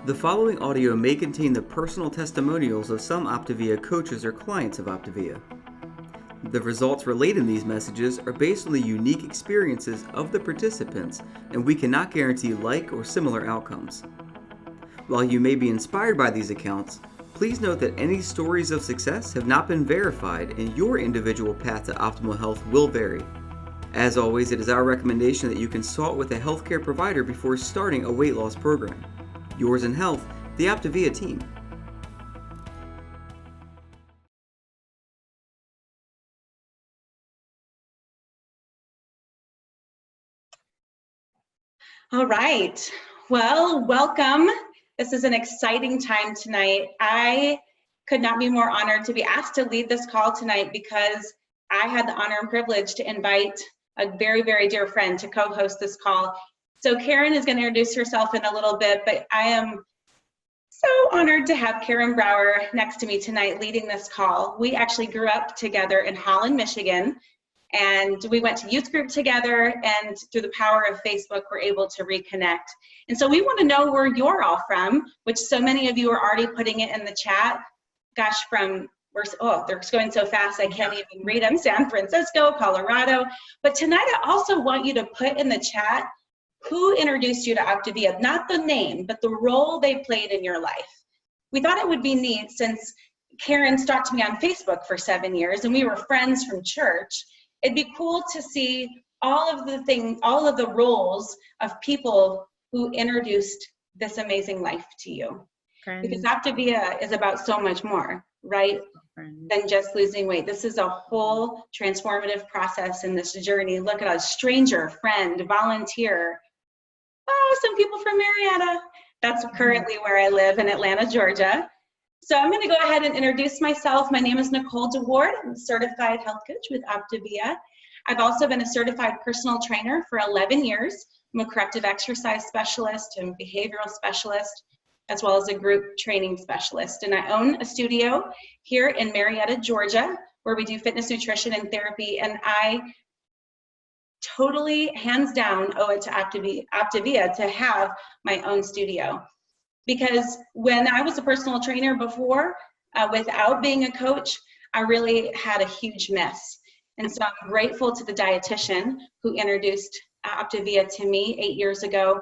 The following audio may contain the personal testimonials of some OPTAVIA coaches or clients of OPTAVIA. The results relayed in these messages are based on the unique experiences of the participants, and we cannot guarantee like or similar outcomes. While you may be inspired by these accounts, please note that any stories of success have not been verified and your individual path to optimal health will vary. As always, it is our recommendation that you consult with a healthcare provider before starting a weight loss program. Yours in health, the OPTAVIA team. All right. Well, welcome. This is an exciting time tonight. I could not be more honored to be asked to lead this call tonight because I had the honor and privilege to invite a very, very dear friend to co-host this call. So Karen is going to introduce herself in a little bit, but I am so honored to have Karen Brower next to me tonight leading this call. We actually grew up together in Holland, Michigan, and we went to youth group together, and through the power of Facebook, we're able to reconnect. And so we want to know where you're all from, which so many of you are already putting it in the chat. Gosh, they're going so fast I can't even read them. San Francisco, Colorado. But tonight I also want you to put in the chat who introduced you to OPTAVIA, not the name, but the role they played in your life. We thought it would be neat since Karen stalked me on Facebook for 7 years and we were friends from church. It'd be cool to see all of the roles of people who introduced this amazing life to you. Friends. Because OPTAVIA is about so much more, right? Than just losing weight. This is a whole transformative process in this journey. Look at us, stranger, friend, volunteer. Oh, some people from Marietta. That's currently where I live in Atlanta, Georgia. So I'm going to go ahead and introduce myself. My name is Nicole DeWard. I'm a certified health coach with OPTAVIA. I've also been a certified personal trainer for 11 years. I'm a corrective exercise specialist and behavioral specialist, as well as a group training specialist. And I own a studio here in Marietta, Georgia, where we do fitness, nutrition, and therapy. And I totally, hands down, owe it to OPTAVIA to have my own studio. Because when I was a personal trainer before, without being a coach, I really had a huge mess. And so I'm grateful to the dietitian who introduced OPTAVIA to me 8 years ago,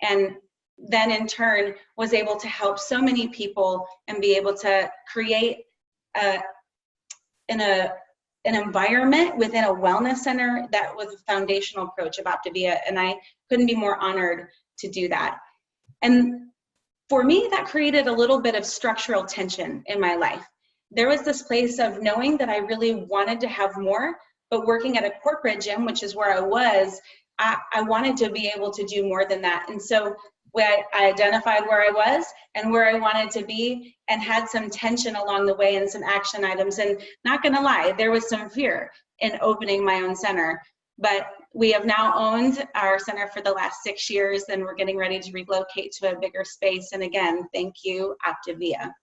and then in turn was able to help so many people and be able to create an environment within a wellness center that was a foundational approach of OPTAVIA, and I couldn't be more honored to do that. And for me, that created a little bit of structural tension in my life. There was this place of knowing that I really wanted to have more, but working at a corporate gym, which is where I was, I wanted to be able to do more than that. And so I identified where I was and where I wanted to be and had some tension along the way and some action items. And not gonna lie, there was some fear in opening my own center. But we have now owned our center for the last 6 years, and we're getting ready to relocate to a bigger space. And again, thank you, OPTAVIA.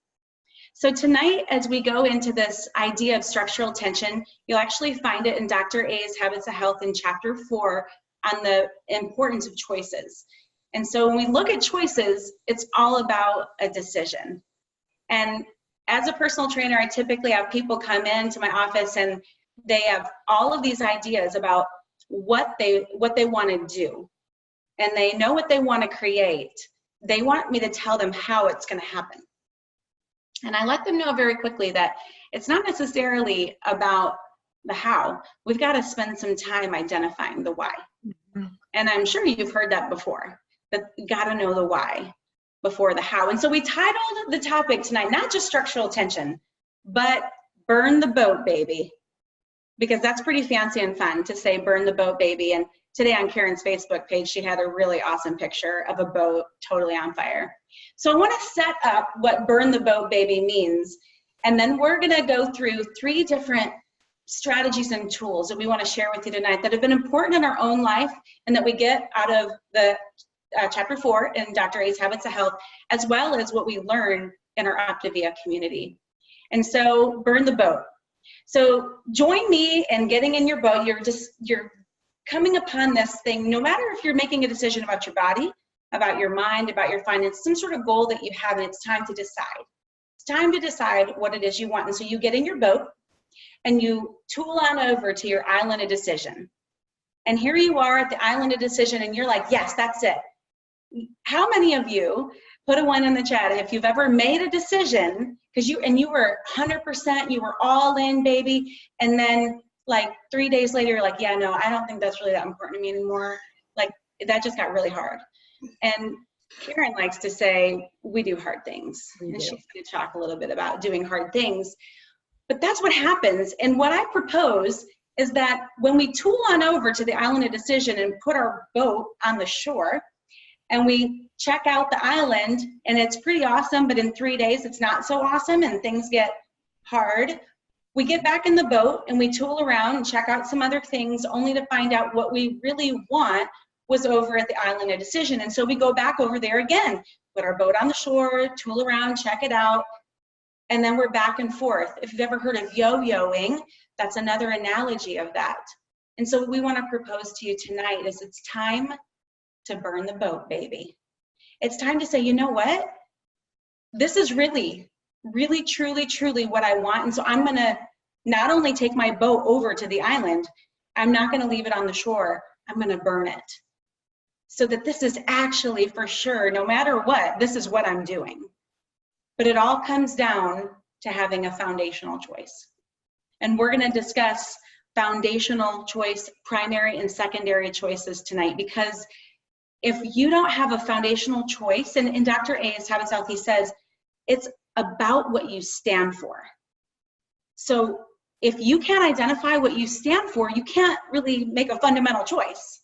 So tonight, as we go into this idea of structural tension, you'll actually find it in Dr. A's Habits of Health in Chapter 4 on the importance of choices. And so when we look at choices, it's all about a decision. And as a personal trainer, I typically have people come into my office and they have all of these ideas about what they want to do. And they know what they want to create. They want me to tell them how it's going to happen. And I let them know very quickly that it's not necessarily about the how. We've got to spend some time identifying the why. And I'm sure you've heard that before. But you gotta know the why before the how. And so we titled the topic tonight, not just structural tension, but burn the boat, baby. Because that's pretty fancy and fun to say burn the boat, baby. And today on Karen's Facebook page, she had a really awesome picture of a boat totally on fire. So I wanna set up what burn the boat, baby means. And then we're gonna go through 3 different strategies and tools that we wanna share with you tonight that have been important in our own life and that we get out of the Chapter 4 in Dr. A's Habits of Health, as well as what we learn in our OPTAVIA community. And so burn the boat. So join me in getting in your boat. You're coming upon this thing, no matter if you're making a decision about your body, about your mind, about your finances, some sort of goal that you have, and it's time to decide. It's time to decide what it is you want. And so you get in your boat and you tool on over to your island of decision. And here you are at the island of decision, and you're like, yes, that's it. How many of you, put a 1 in the chat if you've ever made a decision, because you were 100%, you were all in, baby, and then like 3 days later, you're like, yeah, no, I don't think that's really that important to me anymore. Like, that just got really hard. And Karen likes to say, we do hard things. And she's going to talk a little bit about doing hard things. But that's what happens. And what I propose is that when we tool on over to the island of decision and put our boat on the shore, and we check out the island, and it's pretty awesome, but in 3 days, it's not so awesome, and things get hard. We get back in the boat, and we tool around and check out some other things, only to find out what we really want was over at the island of decision. And so we go back over there again, put our boat on the shore, tool around, check it out, and then we're back and forth. If you've ever heard of yo-yoing, that's another analogy of that. And so what we want to propose to you tonight is it's time to burn the boat, baby. It's time to say, you know what? This is really, really, truly, truly what I want. And so I'm going to not only take my boat over to the island, I'm not going to leave it on the shore. I'm going to burn it. So that this is actually for sure, no matter what, this is what I'm doing. But it all comes down to having a foundational choice. And we're going to discuss foundational choice, primary and secondary choices tonight, because if you don't have a foundational choice, and in Dr. A's Habits Health, he says, it's about what you stand for. So if you can't identify what you stand for, you can't really make a fundamental choice,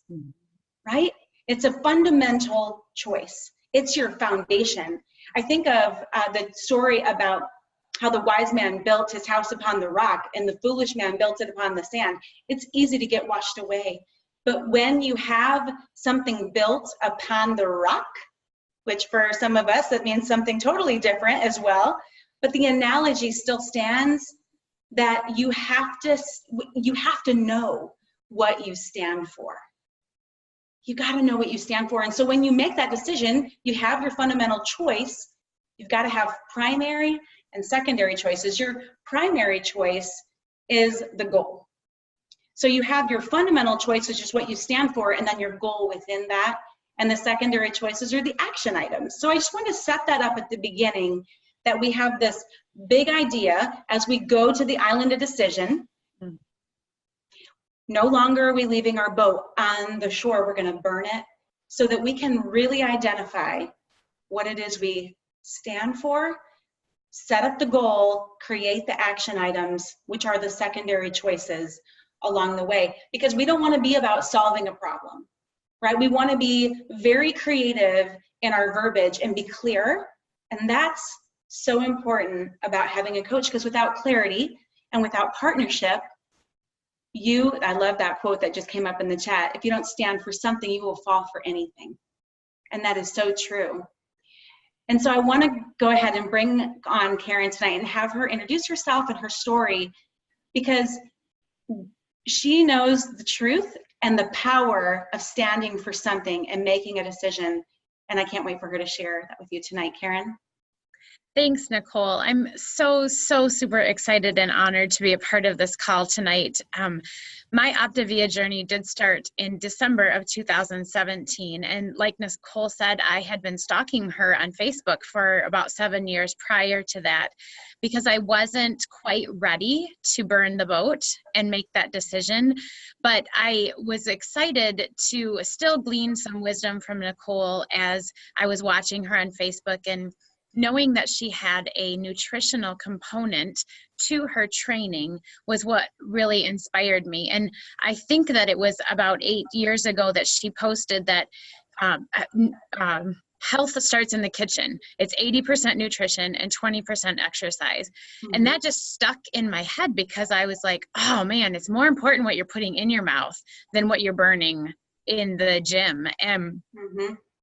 right? It's a fundamental choice. It's your foundation. I think of the story about how the wise man built his house upon the rock and the foolish man built it upon the sand. It's easy to get washed away. But when you have something built upon the rock, which for some of us, that means something totally different as well, but the analogy still stands that you have to know what you stand for. You got to know what you stand for. And so when you make that decision, you have your fundamental choice. You've got to have primary and secondary choices. Your primary choice is the goal. So you have your fundamental choice, which is what you stand for, and then your goal within that. And the secondary choices are the action items. So I just want to set that up at the beginning, that we have this big idea as we go to the island of decision. No longer are we leaving our boat on the shore. We're going to burn it so that we can really identify what it is we stand for, set up the goal, create the action items, which are the secondary choices along the way, because we don't want to be about solving a problem, right? We want to be very creative in our verbiage and be clear. And that's so important about having a coach, because without clarity and without partnership, I love that quote that just came up in the chat, if you don't stand for something, you will fall for anything. And that is so true. And so I want to go ahead and bring on Karen tonight and have her introduce herself and her story, because she knows the truth and the power of standing for something and making a decision. And I can't wait for her to share that with you tonight. Karen? Thanks, Nicole. I'm so super excited and honored to be a part of this call tonight. My OPTAVIA journey did start in December of 2017. And like Nicole said, I had been stalking her on Facebook for about 7 years prior to that, because I wasn't quite ready to burn the boat and make that decision. But I was excited to still glean some wisdom from Nicole as I was watching her on Facebook, and knowing that she had a nutritional component to her training was what really inspired me. And I think that it was about 8 years ago that she posted that health starts in the kitchen. It's 80% nutrition and 20% exercise. Mm-hmm. And that just stuck in my head, because I was like, oh man, it's more important what you're putting in your mouth than what you're burning in the gym. And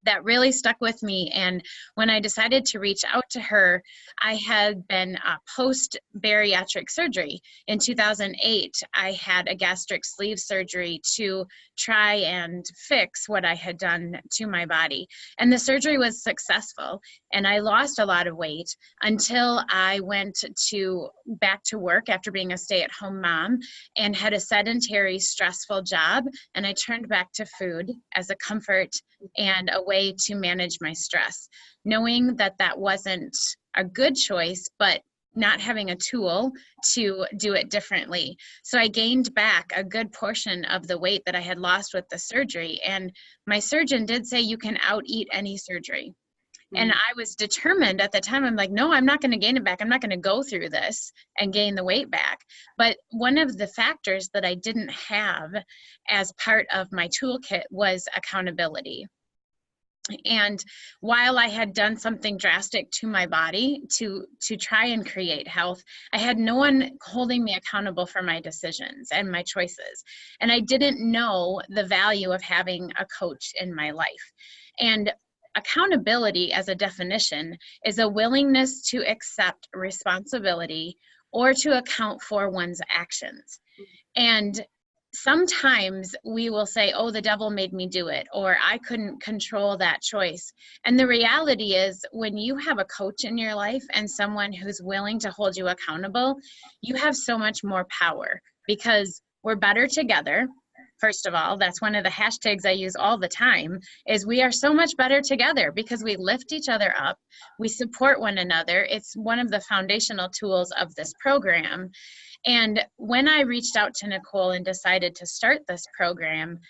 that really stuck with me. And when I decided to reach out to her, I had been post-bariatric surgery. In 2008, I had a gastric sleeve surgery to try and fix what I had done to my body. And the surgery was successful, and I lost a lot of weight until I went back to work after being a stay-at-home mom and had a sedentary, stressful job. And I turned back to food as a comfort and a way to manage my stress, knowing that that wasn't a good choice, but not having a tool to do it differently. So I gained back a good portion of the weight that I had lost with the surgery. And my surgeon did say you can out-eat any surgery. And I was determined at the time. I'm like, no, I'm not going to gain it back. I'm not going to go through this and gain the weight back. But one of the factors that I didn't have as part of my toolkit was accountability. And while I had done something drastic to my body to try and create health, I had no one holding me accountable for my decisions and my choices. And I didn't know the value of having a coach in my life. And accountability, as a definition, is a willingness to accept responsibility or to account for one's actions. And sometimes we will say, oh, the devil made me do it, or I couldn't control that choice. And the reality is, when you have a coach in your life and someone who's willing to hold you accountable, you have so much more power, because we're better together. First of all, that's one of the hashtags I use all the time, is we are so much better together because we lift each other up. We support one another. It's one of the foundational tools of this program. And when I reached out to Nicole and decided to start this program,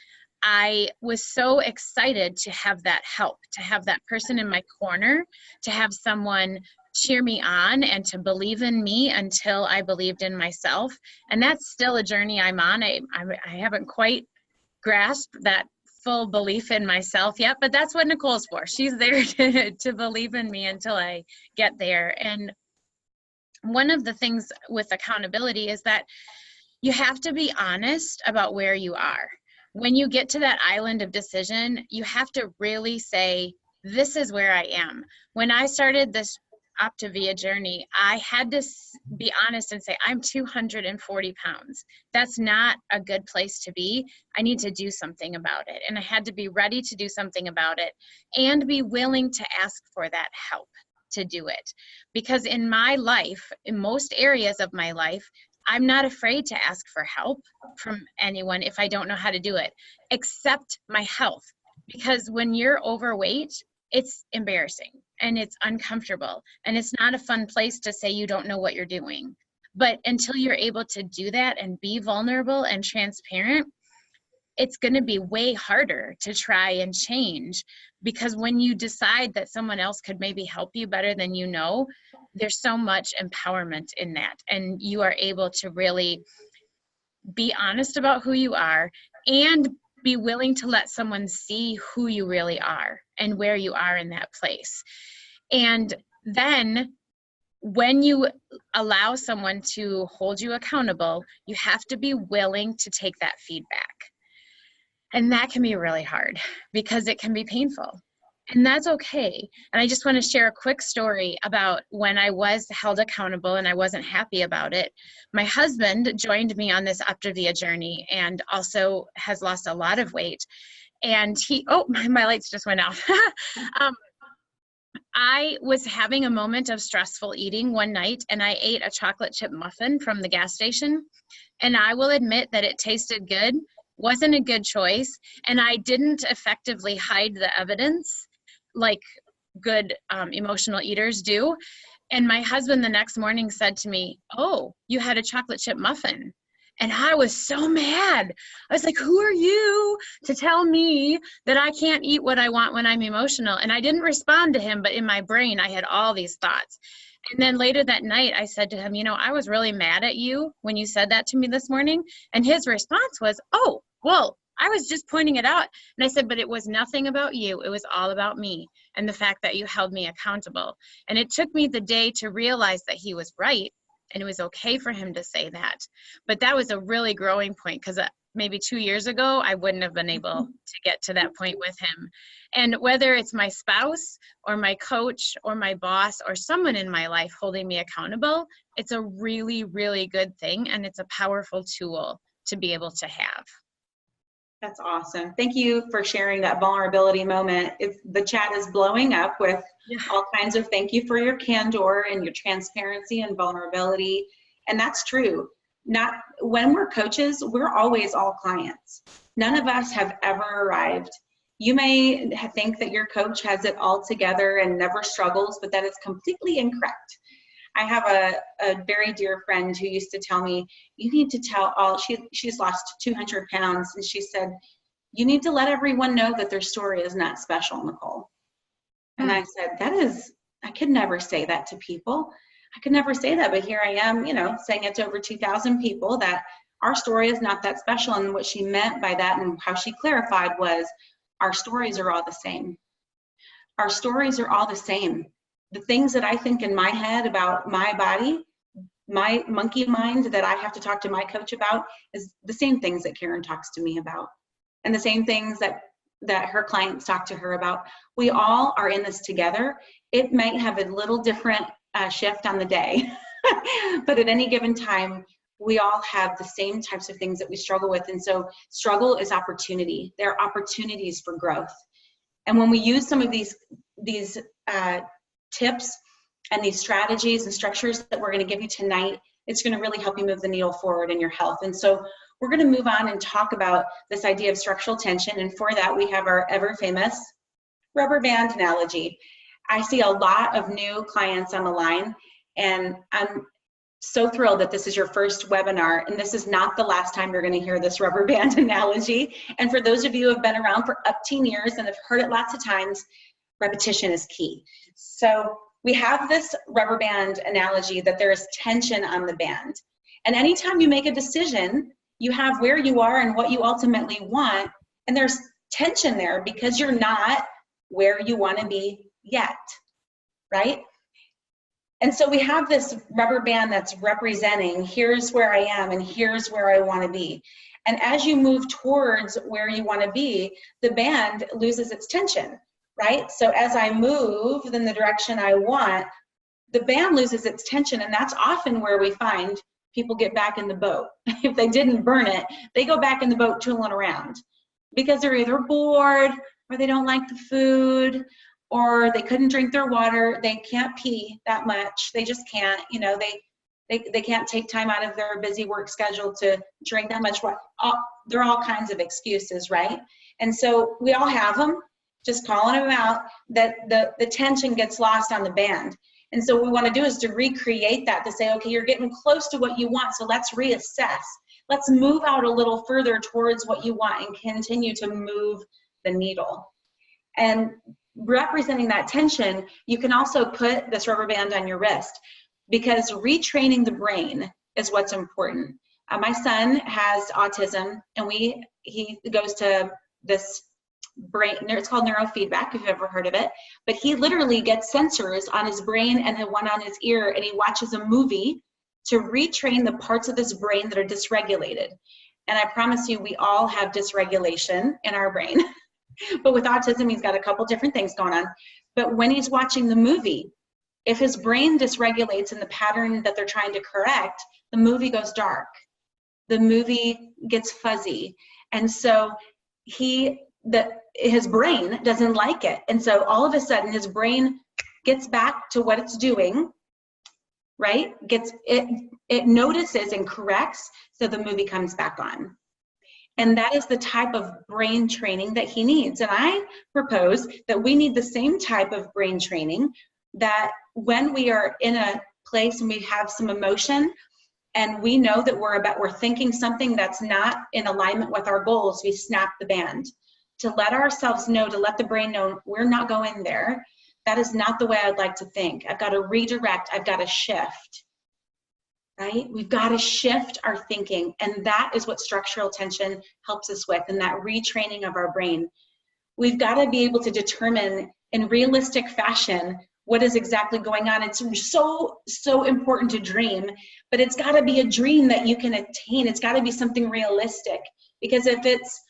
I was so excited to have that help, to have that person in my corner, to have someone cheer me on and to believe in me until I believed in myself. And that's still a journey I'm on. I haven't quite grasped that full belief in myself yet, but that's what Nicole's for. She's there to believe in me until I get there. And one of the things with accountability is that you have to be honest about where you are. When you get to that island of decision, you have to really say, this is where I am. When I started this OPTAVIA journey, I had to be honest and say, I'm 240 pounds. That's not a good place to be. I need to do something about it. And I had to be ready to do something about it and be willing to ask for that help to do it. Because in my life, in most areas of my life, I'm not afraid to ask for help from anyone if I don't know how to do it, except my health. Because when you're overweight, it's embarrassing and it's uncomfortable and it's not a fun place to say you don't know what you're doing. But until you're able to do that and be vulnerable and transparent, it's going to be way harder to try and change, because when you decide that someone else could maybe help you better than you know, there's so much empowerment in that. And you are able to really be honest about who you are and be willing to let someone see who you really are and where you are in that place. And then when you allow someone to hold you accountable, you have to be willing to take that feedback. And that can be really hard because it can be painful. And that's okay. And I just want to share a quick story about when I was held accountable and I wasn't happy about it. My husband joined me on this OPTAVIA journey and also has lost a lot of weight. And my lights just went off. I was having a moment of stressful eating one night, and I ate a chocolate chip muffin from the gas station. And I will admit that it tasted good, wasn't a good choice, and I didn't effectively hide the evidence like good emotional eaters do. And my husband the next morning said to me, "Oh, you had a chocolate chip muffin." And I was so mad. I was like, who are you to tell me that I can't eat what I want when I'm emotional? And I didn't respond to him, but in my brain, I had all these thoughts. And then later that night, I said to him, I was really mad at you when you said that to me this morning. And his response was, "Oh, well, I was just pointing it out." And I said, "But it was nothing about you. It was all about me and the fact that you held me accountable." And it took me the day to realize that he was right. And it was okay for him to say that. But that was a really growing point, because maybe 2 years ago, I wouldn't have been able to get to that point with him. And whether it's my spouse or my coach or my boss or someone in my life holding me accountable, it's a really, really good thing. And it's a powerful tool to be able to have. That's awesome. Thank you for sharing that vulnerability moment. The chat is blowing up with all kinds of thank you for your candor and your transparency and vulnerability. And that's true. Not when we're coaches, we're always all clients. None of us have ever arrived. You may think that your coach has it all together and never struggles, but that is completely incorrect. I have a very dear friend who used to tell me, you need to tell all, she's lost 200 pounds, and she said, you need to let everyone know that their story is not special, Nicole. And I said, I could never say that to people. I could never say that, but here I am, saying it to over 2,000 people that our story is not that special. And what she meant by that and how she clarified was, our stories are all the same. Our stories are all the same. The things that I think in my head about my body, my monkey mind that I have to talk to my coach about is the same things that Karen talks to me about, and the same things that her clients talk to her about. We all are in this together. It might have a little different shift on the day, but at any given time, we all have the same types of things that we struggle with. And so struggle is opportunity. There are opportunities for growth. And when we use some of these tips and these strategies and structures that we're going to give you tonight, it's going to really help you move the needle forward in your health. And so we're going to move on and talk about this idea of structural tension. And for that, we have our ever famous rubber band analogy. I see a lot of new clients on the line, and I'm so thrilled that this is your first webinar, and this is not the last time you're going to hear this rubber band analogy. And for those of you who have been around for up to years and have heard it lots of times, repetition is key. So we have this rubber band analogy that there is tension on the band. And anytime you make a decision, you have where you are and what you ultimately want, and there's tension there because you're not where you want to be yet, right? And so we have this rubber band that's representing, here's where I am and here's where I want to be. And as you move towards where you want to be, the band loses its tension, right? So as I move in the direction I want, the band loses its tension, and that's often where we find people get back in the boat. If they didn't burn it, they go back in the boat tooling around because they're either bored or they don't like the food, or they couldn't drink their water, they can't pee that much, they just can't, they can't take time out of their busy work schedule to drink that much water. There are all kinds of excuses, right? And so we all have them, just calling them out, that the tension gets lost on the band. And so what we want to do is to recreate that, to say, okay, you're getting close to what you want, so let's reassess. Let's move out a little further towards what you want and continue to move the needle. And representing that tension, you can also put this rubber band on your wrist, because retraining the brain is what's important. My son has autism, and he goes to this brain, it's called neurofeedback, if you've ever heard of it, but he literally gets sensors on his brain and then one on his ear, and he watches a movie to retrain the parts of his brain that are dysregulated. And I promise you, we all have dysregulation in our brain. But with autism, he's got a couple different things going on. But when he's watching the movie, if his brain dysregulates in the pattern that they're trying to correct, the movie goes dark. The movie gets fuzzy. And so his brain doesn't like it. And so all of a sudden, his brain gets back to what it's doing, right? It notices and corrects, so the movie comes back on. And that is the type of brain training that he needs. And I propose that we need the same type of brain training, that when we are in a place and we have some emotion and we know that we're thinking something that's not in alignment with our goals, we snap the band to let ourselves know, to let the brain know we're not going there. That is not the way I'd like to think. I've got to redirect. I've got to shift. Right? We've got to shift our thinking, and that is what structural tension helps us with, and that retraining of our brain. We've got to be able to determine in realistic fashion what is exactly going on. It's so important to dream, but it's got to be a dream that you can attain. It's got to be something realistic. Because if it's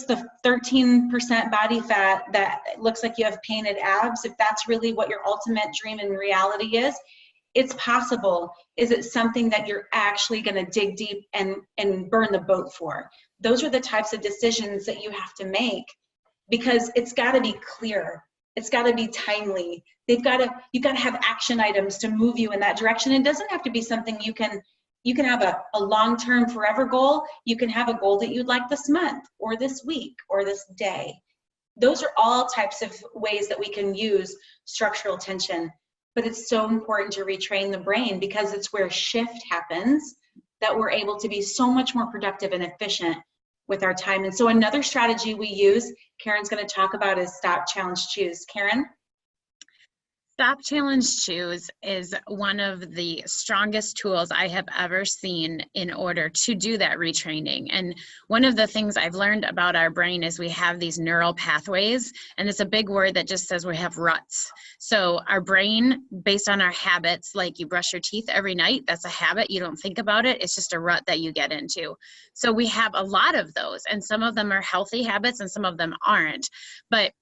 the 13% body fat that looks like you have painted abs, if that's really what your ultimate dream and reality is, it's possible. Is it something that you're actually going to dig deep and burn the boat for? Those are the types of decisions that you have to make, because it's got to be clear. It's got to be timely. You've got to have action items to move you in that direction. It doesn't have to be something you can have a long-term forever goal. You can have a goal that you'd like this month or this week or this day. Those are all types of ways that we can use structural tension. But it's so important to retrain the brain, because it's where shift happens, that we're able to be so much more productive and efficient with our time. And so another strategy we use, Karen's going to talk about, is stop, challenge, choose. Karen? Stop, challenge, choose is one of the strongest tools I have ever seen in order to do that retraining. And one of the things I've learned about our brain is we have these neural pathways, and it's a big word that just says we have ruts. So our brain, based on our habits, like you brush your teeth every night, that's a habit. You don't think about it. It's just a rut that you get into. So we have a lot of those, and some of them are healthy habits and some of them aren't. But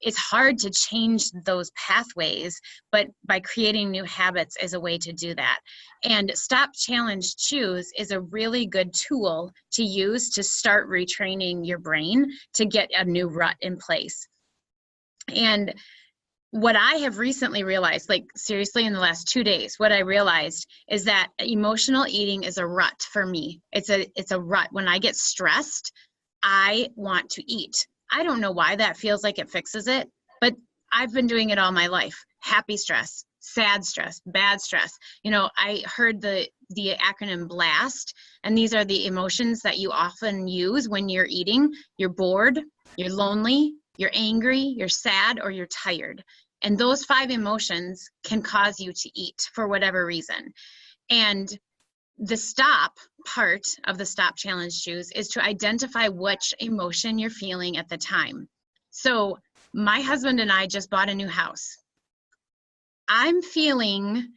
it's hard to change those pathways, but by creating new habits is a way to do that. And stop, challenge, choose is a really good tool to use to start retraining your brain to get a new rut in place. And what I have recently realized, like seriously in the last 2 days, what I realized is that emotional eating is a rut for me. It's a rut. When I get stressed, I want to eat. I don't know why that feels like it fixes it, but I've been doing it all my life. Happy stress, sad stress, bad stress. You know, I heard the acronym BLAST, and these are the emotions that you often use when you're eating. You're bored, you're lonely, you're angry, you're sad, or you're tired. And those 5 emotions can cause you to eat for whatever reason. And the stop part of the stop, challenge, choose is to identify which emotion you're feeling at the time. So my husband and I just bought a new house. I'm feeling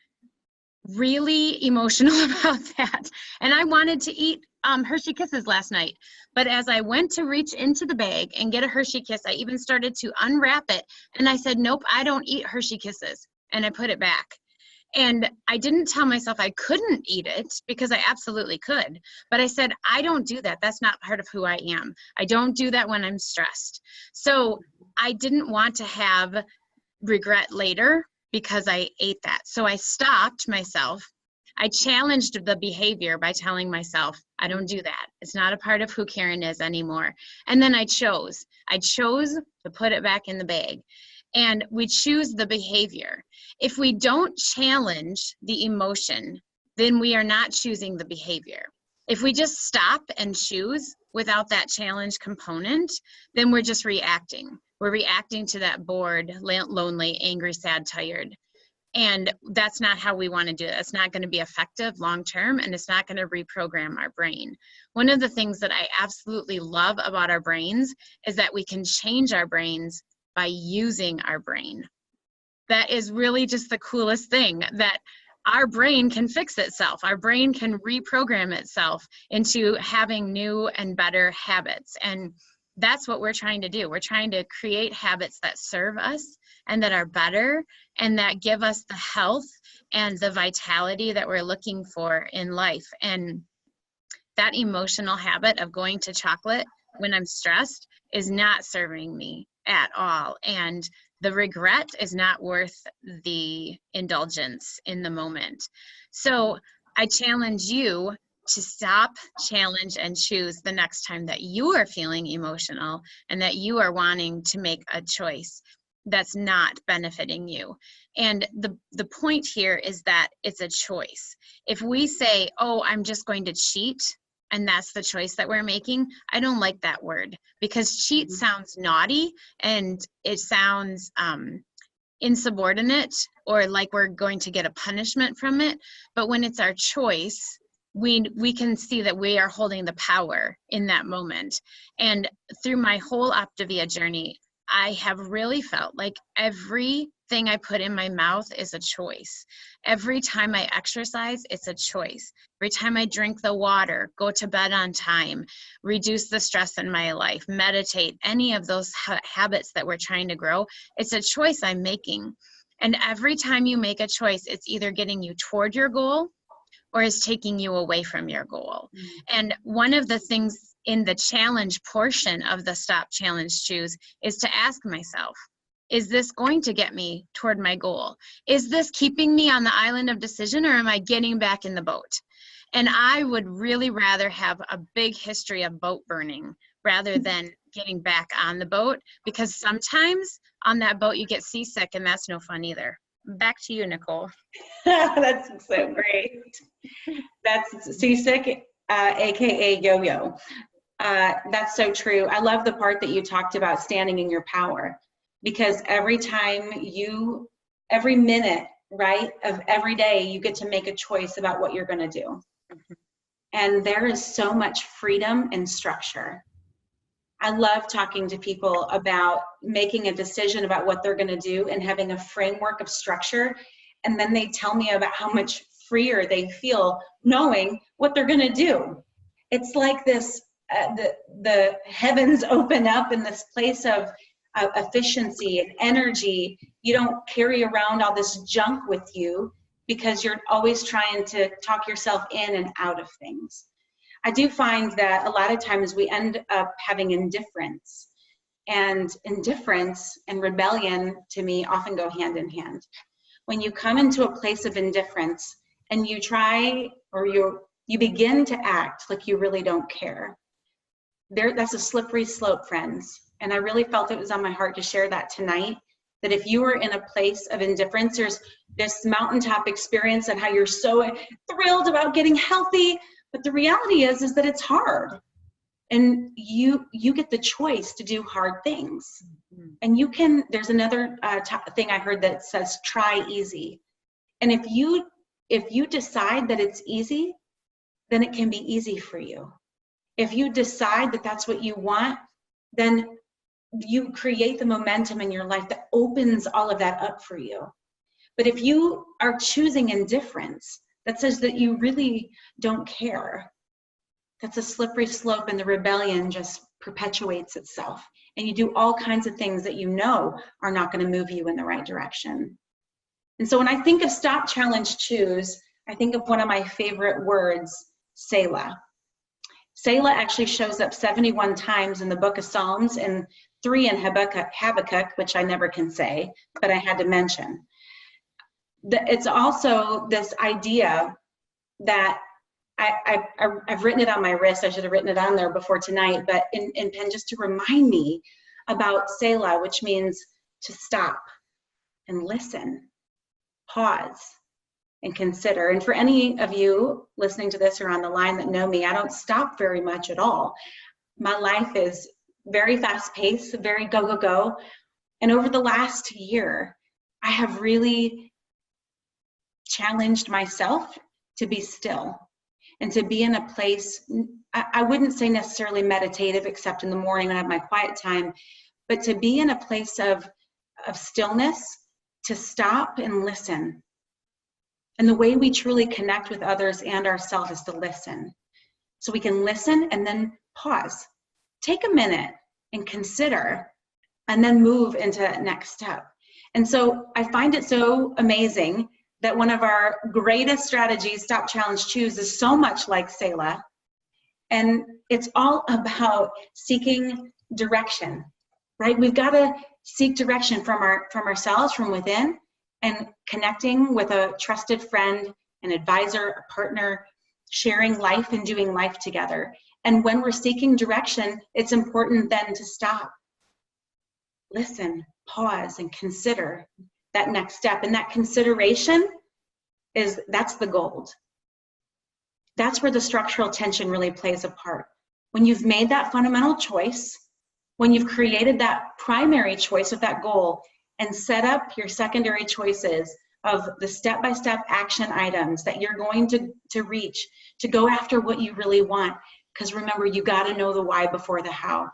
really emotional about that. And I wanted to eat Hershey Kisses last night. But as I went to reach into the bag and get a Hershey Kiss, I even started to unwrap it. And I said, nope, I don't eat Hershey Kisses. And I put it back. And I didn't tell myself I couldn't eat it, because I absolutely could. But I said, I don't do that. That's not part of who I am. I don't do that when I'm stressed. So I didn't want to have regret later because I ate that. So I stopped myself. I challenged the behavior by telling myself, I don't do that. It's not a part of who Karen is anymore. And then I chose to put it back in the bag. And we choose the behavior. If we don't challenge the emotion, then we are not choosing the behavior. If we just stop and choose without that challenge component, then we're just reacting. We're reacting to that bored, lonely, angry, sad, tired. And that's not how we want to do it. It's not going to be effective long-term, and it's not going to reprogram our brain. One of the things that I absolutely love about our brains is that we can change our brains by using our brain. That is really just the coolest thing, that our brain can fix itself. Our brain can reprogram itself into having new and better habits. And that's what we're trying to do. We're trying to create habits that serve us and that are better and that give us the health and the vitality that we're looking for in life. And that emotional habit of going to chocolate when I'm stressed is not serving me at all. And the regret is not worth the indulgence in the moment. So I challenge you to stop, challenge, and choose the next time that you are feeling emotional and that you are wanting to make a choice that's not benefiting you. And the point here is that it's a choice. If we say, oh, I'm just going to cheat, and that's the choice that we're making, I don't like that word, because cheat sounds naughty and it sounds insubordinate, or like we're going to get a punishment from it. But when it's our choice, we can see that we are holding the power in that moment. And through my whole OPTAVIA journey, I have really felt like every thing I put in my mouth is a choice. Every time I exercise, it's a choice. Every time I drink the water, go to bed on time, reduce the stress in my life, meditate, any of those habits that we're trying to grow, it's a choice I'm making. And every time you make a choice, it's either getting you toward your goal or is taking you away from your goal. And one of the things in the challenge portion of the Stop Challenge Choose is to ask myself, is this going to get me toward my goal? Is this keeping me on the island of decision, or am I getting back in the boat? And I would really rather have a big history of boat burning rather than getting back on the boat, because sometimes on that boat you get seasick, and that's no fun either. Back to you, Nicole. That's so great. That's seasick, AKA yo-yo. That's so true. I love the part that you talked about standing in your power, because every minute, right, of every day, you get to make a choice about what you're going to do. And there is so much freedom and structure. I love talking to people about making a decision about what they're going to do and having a framework of structure. And then they tell me about how much freer they feel knowing what they're going to do. It's like this, the heavens open up in this place of efficiency and energy. You don't carry around all this junk with you because you're always trying to talk yourself in and out of things. I do find that a lot of times we end up having indifference, and indifference and rebellion to me often go hand in hand. When you come into a place of indifference and you try, or you begin to act like you really don't care, that's a slippery slope, friends. And I really felt it was on my heart to share that tonight, that if you are in a place of indifference, there's this mountaintop experience and how you're so thrilled about getting healthy, but the reality is that it's hard. And you get the choice to do hard things. And there's another thing I heard that says, try easy. And if you decide that it's easy, then it can be easy for you. If you decide that that's what you want, then you create the momentum in your life that opens all of that up for you. But if you are choosing indifference, that says that you really don't care, that's a slippery slope, and the rebellion just perpetuates itself. And you do all kinds of things that you know are not going to move you in the right direction. And so when I think of Stop, Challenge, Choose, I think of one of my favorite words, Selah. Selah actually shows up 71 times in the book of Psalms and 3 in Habakkuk, which I never can say, but I had to mention. It's also this idea that I've written it on my wrist. I should have written it on there before tonight, but in pen, just to remind me about Selah, which means to stop and listen, pause, and consider. And for any of you listening to this or on the line that know me, I don't stop very much at all. My life is very fast-paced, very go, go, go. And over the last year, I have really challenged myself to be still and to be in a place, I wouldn't say necessarily meditative, except in the morning when I have my quiet time, but to be in a place of stillness, to stop and listen. And the way we truly connect with others and ourselves is to listen. So we can listen and then pause. Take a minute and consider, and then move into that next step. And so I find it so amazing that one of our greatest strategies, Stop, Challenge, Choose, is so much like Selah. And it's all about seeking direction, right? We've got to seek direction from ourselves, from within, and connecting with a trusted friend, an advisor, a partner, sharing life and doing life together. And when we're seeking direction, it's important then to stop, listen, pause, and consider that next step. And that consideration that's the gold. That's where the structural tension really plays a part. When you've made that fundamental choice, when you've created that primary choice with that goal, and set up your secondary choices of the step-by-step action items that you're going to reach, to go after what you really want. Because remember, you got to know the why before the how.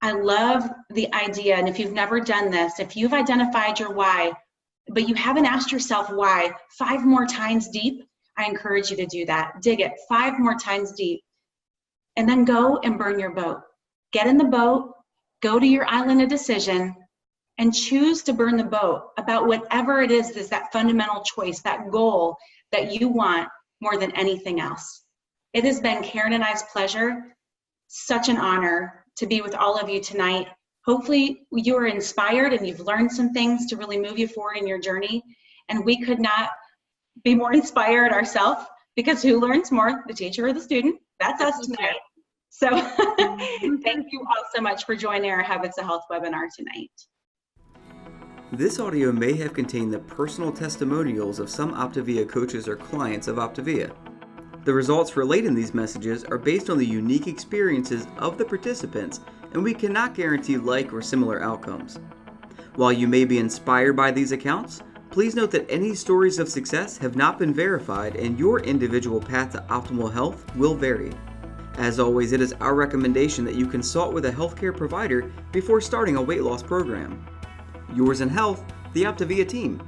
I love the idea, and if you've never done this, if you've identified your why, but you haven't asked yourself why 5 more times deep, I encourage you to do that. Dig it 5 more times deep, and then go and burn your boat. Get in the boat, go to your island of decision, and choose to burn the boat about whatever it is that fundamental choice, that goal that you want more than anything else. It has been Karen and I's pleasure, such an honor to be with all of you tonight. Hopefully you are inspired and you've learned some things to really move you forward in your journey. And we could not be more inspired ourselves, because who learns more, the teacher or the student? That's us tonight. So thank you all so much for joining our Habits of Health webinar tonight. This audio may have contained the personal testimonials of some OPTAVIA coaches or clients of OPTAVIA. The results relayed in these messages are based on the unique experiences of the participants, and we cannot guarantee like or similar outcomes. While you may be inspired by these accounts, please note that any stories of success have not been verified, and your individual path to optimal health will vary. As always, it is our recommendation that you consult with a healthcare provider before starting a weight loss program. Yours in health, the OPTAVIA team.